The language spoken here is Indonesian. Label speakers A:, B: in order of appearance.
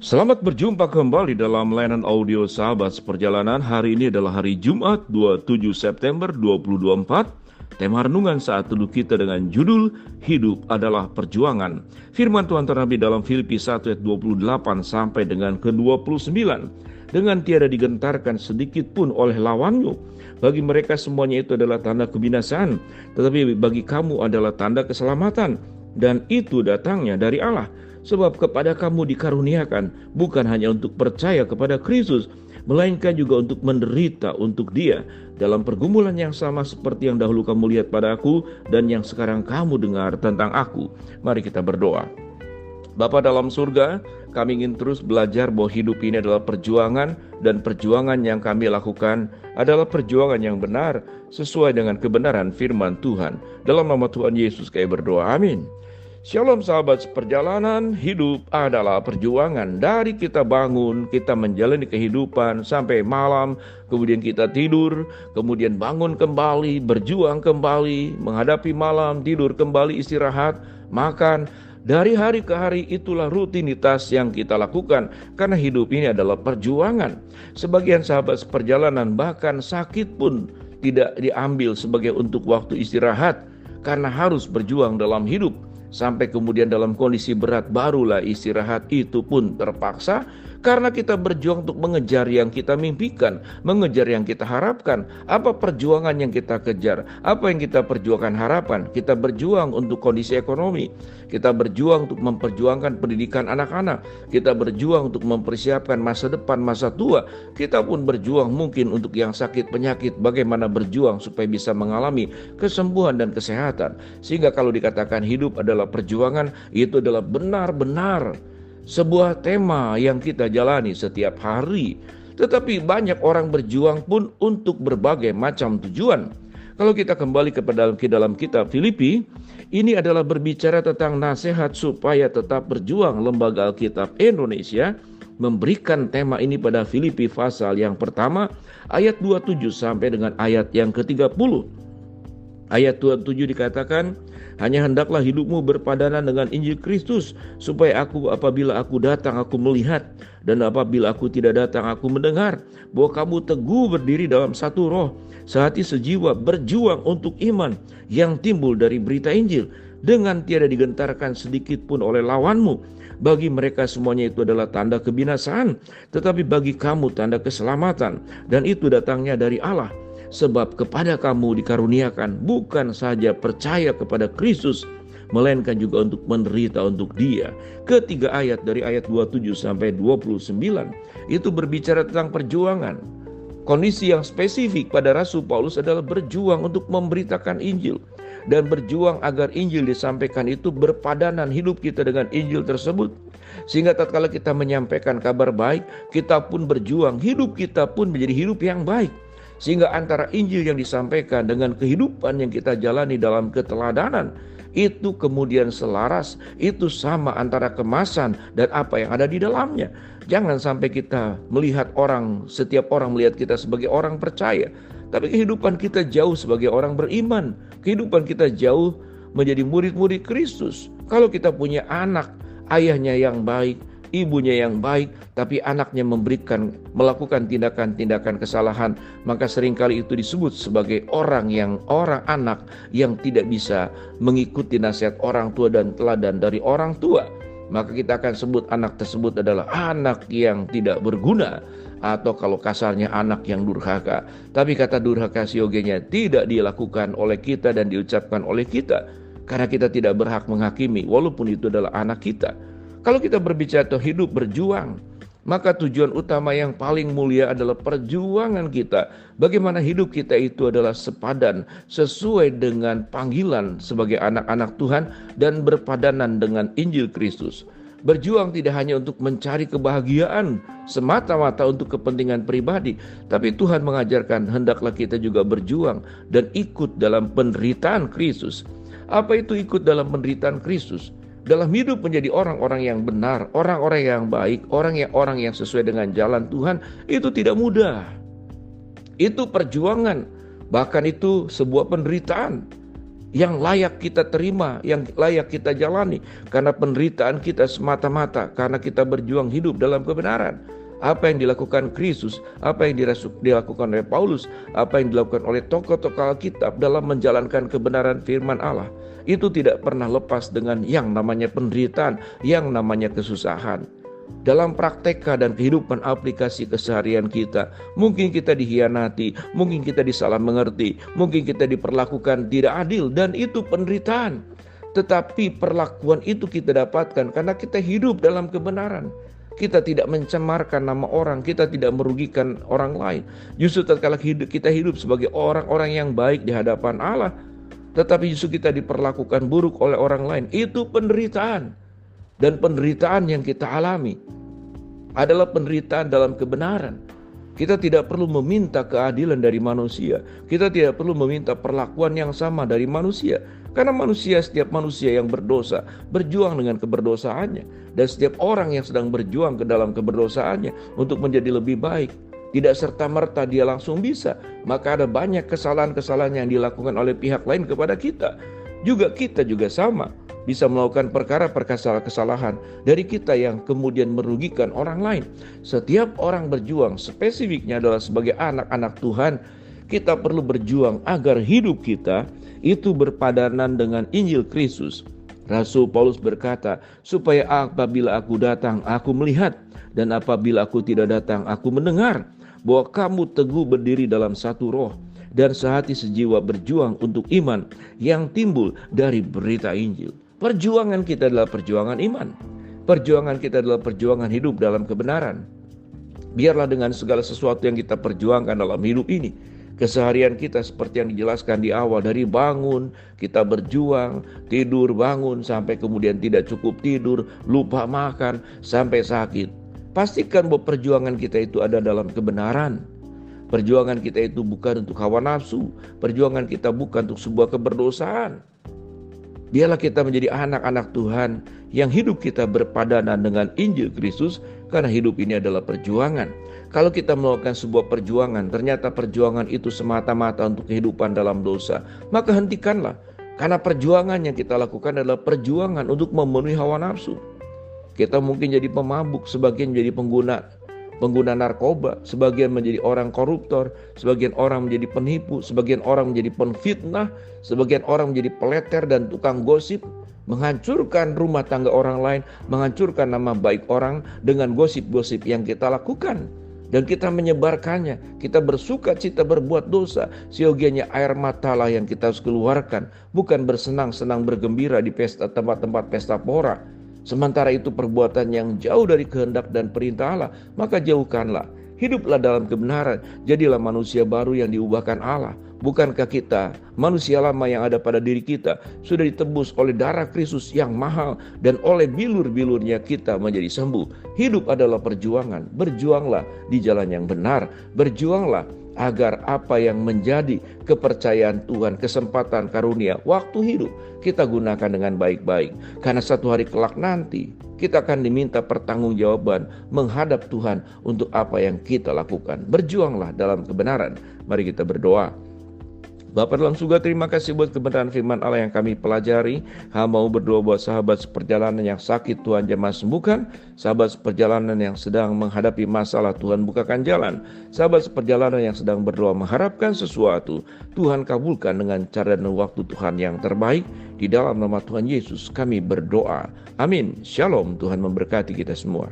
A: Selamat berjumpa kembali dalam layanan audio Sahabat Seperjalanan. Hari ini adalah hari Jumat 27 September 2024. Tema renungan saat teduh kita dengan judul Hidup adalah Perjuangan. Firman Tuhan ternabi dalam Filipi 1 ayat 28 sampai dengan ke-29. Dengan tiada digentarkan sedikit pun oleh lawanmu. Bagi mereka semuanya itu adalah tanda kebinasaan, tetapi bagi kamu adalah tanda keselamatan. Dan itu datangnya dari Allah. Sebab kepada kamu dikaruniakan bukan hanya untuk percaya kepada Kristus, melainkan juga untuk menderita untuk Dia dalam pergumulan yang sama seperti yang dahulu kamu lihat pada aku dan yang sekarang kamu dengar tentang aku. Mari kita berdoa. Bapa dalam surga, kami ingin terus belajar bahwa hidup ini adalah perjuangan, dan perjuangan yang kami lakukan adalah perjuangan yang benar sesuai dengan kebenaran firman Tuhan. Dalam nama Tuhan Yesus kami berdoa, amin. Shalom sahabat seperjalanan, hidup adalah perjuangan. Dari kita bangun, kita menjalani kehidupan sampai malam, kemudian kita tidur, kemudian bangun kembali, berjuang kembali, menghadapi malam, tidur kembali, istirahat, makan. Dari hari ke hari itulah rutinitas yang kita lakukan, karena hidup ini adalah perjuangan. Sebagian sahabat seperjalanan bahkan sakit pun tidak diambil sebagai untuk waktu istirahat, karena harus berjuang dalam hidup. Sampai kemudian dalam kondisi berat barulah istirahat itu pun terpaksa, karena kita berjuang untuk mengejar yang kita mimpikan, mengejar yang kita harapkan. Apa perjuangan yang kita kejar? Apa yang kita perjuangkan harapan? Kita berjuang untuk kondisi ekonomi. Kita berjuang untuk memperjuangkan pendidikan anak-anak. Kita berjuang untuk mempersiapkan masa depan, masa tua. Kita pun berjuang mungkin untuk yang sakit penyakit, bagaimana berjuang supaya bisa mengalami kesembuhan dan kesehatan. Sehingga kalau dikatakan hidup adalah perjuangan, itu adalah benar-benar sebuah tema yang kita jalani setiap hari. Tetapi banyak orang berjuang pun untuk berbagai macam tujuan. Kalau kita kembali ke dalam kitab Filipi, ini adalah berbicara tentang nasihat supaya tetap berjuang. Lembaga Alkitab Indonesia memberikan tema ini pada Filipi pasal yang pertama, ayat 27 sampai dengan ayat yang ke-30. Ayat 27 dikatakan, hanya hendaklah hidupmu berpadanan dengan Injil Kristus, supaya apabila aku datang aku melihat, dan apabila aku tidak datang aku mendengar, bahwa kamu teguh berdiri dalam satu roh, sehati sejiwa, berjuang untuk iman yang timbul dari berita Injil, dengan tiada digentarkan sedikit pun oleh lawanmu. Bagi mereka semuanya itu adalah tanda kebinasaan, tetapi bagi kamu tanda keselamatan, dan itu datangnya dari Allah. Sebab kepada kamu dikaruniakan bukan saja percaya kepada Kristus, melainkan juga untuk menderita untuk Dia. Ketiga ayat dari ayat 27 sampai 29 itu berbicara tentang perjuangan. Kondisi yang spesifik pada Rasul Paulus adalah berjuang untuk memberitakan Injil, dan berjuang agar Injil disampaikan itu berpadanan hidup kita dengan Injil tersebut. Sehingga tatkala kita menyampaikan kabar baik, kita pun berjuang, hidup kita pun menjadi hidup yang baik. Sehingga antara Injil yang disampaikan dengan kehidupan yang kita jalani dalam keteladanan, itu kemudian selaras, itu sama antara kemasan dan apa yang ada di dalamnya. Jangan sampai kita melihat setiap orang melihat kita sebagai orang percaya, tapi kehidupan kita jauh sebagai orang beriman. Kehidupan kita jauh menjadi murid-murid Kristus. Kalau kita punya anak, ayahnya yang baik, ibunya yang baik, tapi anaknya melakukan tindakan-tindakan kesalahan, maka seringkali itu disebut sebagai orang anak yang tidak bisa mengikuti nasihat orang tua dan teladan dari orang tua. Maka kita akan sebut anak tersebut adalah anak yang tidak berguna, atau kalau kasarnya anak yang durhaka. Tapi kata durhaka siogenya tidak dilakukan oleh kita dan diucapkan oleh kita, karena kita tidak berhak menghakimi walaupun itu adalah anak kita. Kalau kita berbicara tentang hidup berjuang, maka tujuan utama yang paling mulia adalah perjuangan kita. Bagaimana hidup kita itu adalah sepadan, sesuai dengan panggilan sebagai anak-anak Tuhan, dan berpadanan dengan Injil Kristus. Berjuang tidak hanya untuk mencari kebahagiaan semata-mata untuk kepentingan pribadi, tapi Tuhan mengajarkan hendaklah kita juga berjuang dan ikut dalam penderitaan Kristus. Apa itu ikut dalam penderitaan Kristus? Dalam hidup menjadi orang-orang yang benar, orang-orang yang baik, orang yang sesuai dengan jalan Tuhan, itu tidak mudah. Itu perjuangan, bahkan itu sebuah penderitaan. yang layak kita terima, yang layak kita jalani. Karena penderitaan kita semata-mata karena kita berjuang hidup dalam kebenaran. Apa yang dilakukan Kristus, apa yang dilakukan oleh Paulus, apa yang dilakukan oleh tokoh-tokoh Alkitab dalam menjalankan kebenaran firman Allah, itu tidak pernah lepas dengan yang namanya penderitaan, yang namanya kesusahan. Dalam praktek dan kehidupan aplikasi keseharian kita, mungkin kita dikhianati, mungkin kita disalah mengerti, mungkin kita diperlakukan tidak adil, dan itu penderitaan. Tetapi perlakuan itu kita dapatkan karena kita hidup dalam kebenaran. Kita tidak mencemarkan nama orang, kita tidak merugikan orang lain. Justru tatkala kita hidup sebagai orang-orang yang baik di hadapan Allah, tetapi justru kita diperlakukan buruk oleh orang lain. Itu penderitaan. Dan penderitaan yang kita alami adalah penderitaan dalam kebenaran. Kita tidak perlu meminta keadilan dari manusia. Kita tidak perlu meminta perlakuan yang sama dari manusia. Karena setiap manusia yang berdosa berjuang dengan keberdosaannya. Dan setiap orang yang sedang berjuang ke dalam keberdosaannya untuk menjadi lebih baik, tidak serta-merta dia langsung bisa. Maka ada banyak kesalahan-kesalahan yang dilakukan oleh pihak lain kepada kita. Kita juga sama. Bisa melakukan perkara-perkara kesalahan dari kita yang kemudian merugikan orang lain. Setiap orang berjuang, spesifiknya adalah sebagai anak-anak Tuhan, kita perlu berjuang agar hidup kita itu berpadanan dengan Injil Kristus. Rasul Paulus berkata, supaya apabila aku datang, aku melihat, dan apabila aku tidak datang, aku mendengar, bahwa kamu teguh berdiri dalam satu roh, dan sehati sejiwa berjuang untuk iman yang timbul dari berita Injil. Perjuangan kita adalah perjuangan iman. Perjuangan kita adalah perjuangan hidup dalam kebenaran. Biarlah dengan segala sesuatu yang kita perjuangkan dalam hidup ini, keseharian kita seperti yang dijelaskan di awal, dari bangun, kita berjuang, tidur, bangun, sampai kemudian tidak cukup tidur, lupa makan, sampai sakit. Pastikan bahwa perjuangan kita itu ada dalam kebenaran. Perjuangan kita itu bukan untuk hawa nafsu. Perjuangan kita bukan untuk sebuah keberdosaan. Biarlah kita menjadi anak-anak Tuhan yang hidup kita berpadanan dengan Injil Kristus, karena hidup ini adalah perjuangan. Kalau kita melakukan sebuah perjuangan, ternyata perjuangan itu semata-mata untuk kehidupan dalam dosa, maka hentikanlah. Karena perjuangan yang kita lakukan adalah perjuangan untuk memenuhi hawa nafsu. Kita mungkin jadi pemabuk, sebagian menjadi pengguna narkoba, sebagian menjadi orang koruptor, sebagian orang menjadi penipu, sebagian orang menjadi penfitnah, sebagian orang menjadi peleter dan tukang gosip, menghancurkan rumah tangga orang lain, menghancurkan nama baik orang dengan gosip-gosip yang kita lakukan. Dan kita menyebarkannya, kita bersuka cita berbuat dosa, siogianya air matalah yang kita harus keluarkan, bukan bersenang-senang bergembira di tempat-tempat pesta pora. Sementara itu perbuatan yang jauh dari kehendak dan perintah Allah, maka jauhkanlah. Hiduplah dalam kebenaran, jadilah manusia baru yang diubahkan Allah. Bukankah kita, manusia lama yang ada pada diri kita, sudah ditebus oleh darah Kristus yang mahal, dan oleh bilur-bilurnya kita menjadi sembuh. Hidup adalah perjuangan, berjuanglah di jalan yang benar, berjuanglah agar apa yang menjadi kepercayaan Tuhan, kesempatan karunia, waktu hidup, kita gunakan dengan baik-baik. Karena satu hari kelak nanti, kita akan diminta pertanggungjawaban menghadap Tuhan untuk apa yang kita lakukan. Berjuanglah dalam kebenaran. Mari kita berdoa. Bapa dalam surga, terima kasih buat kebenaran firman Allah yang kami pelajari. Hamba mau berdoa buat sahabat seperjalanan yang sakit, Tuhan jamah sembuhkan. Sahabat seperjalanan yang sedang menghadapi masalah, Tuhan bukakan jalan. Sahabat seperjalanan yang sedang berdoa mengharapkan sesuatu, Tuhan kabulkan dengan cara dan waktu Tuhan yang terbaik. Di dalam nama Tuhan Yesus kami berdoa. Amin. Shalom. Tuhan memberkati kita semua.